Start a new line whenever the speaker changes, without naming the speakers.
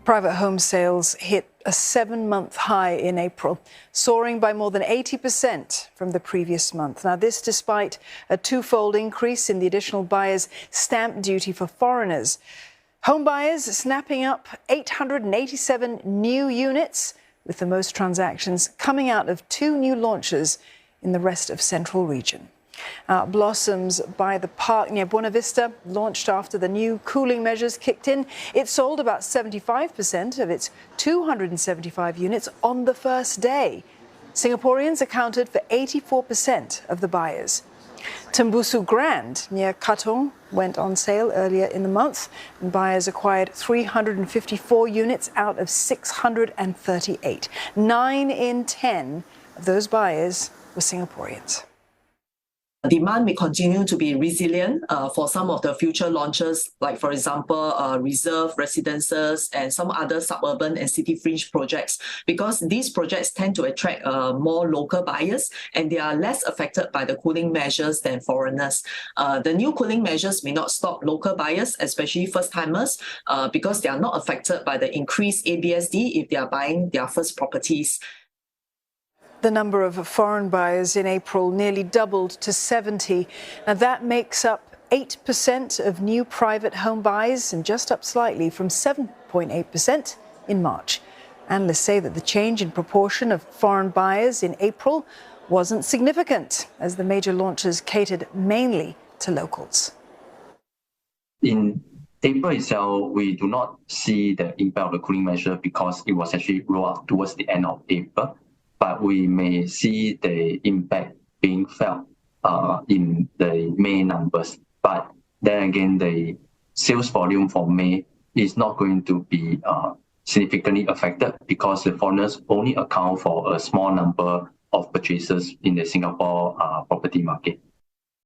Private home sales hit a 7-month high in April, soaring by more than 80% from the previous month. Now, this despite a twofold increase in the additional buyer's stamp duty for foreigners. Homebuyers snapping up 887 new units, with the most transactions coming out of 2 new launches in the rest of Central Region. Blossoms by the Park near Buena Vista launched after the new cooling measures kicked in. It sold about 75% of its 275 units on the first day. Singaporeans accounted for 84% of the buyers. Tembusu Grand near Katong went on sale earlier in the month, and buyers acquired 354 units out of 638. 9 in 10 of those buyers were Singaporeans.
Demand may continue to be resilient for some of the future launches, like, for example, reserve residences and some other suburban and city fringe projects, because these projects tend to attract more local buyers and they are less affected by the cooling measures than foreigners. The new cooling measures may not stop local buyers, especially first-timers, because they are not affected by the increased ABSD if they are buying their first properties.
The number of foreign buyers in April nearly doubled to 70. Now, that makes up 8% of new private home buys and just up slightly from 7.8% in March. Analysts say that the change in proportion of foreign buyers in April wasn't significant, as the major launches catered mainly to locals.
In April itself, we do not see the impact of the cooling measure because it was actually rolled out towards the end of April. But we may see the impact being felt in the May numbers. But then again, the sales volume for May is not going to be significantly affected because the foreigners only account for a small number of purchases in the Singapore property market.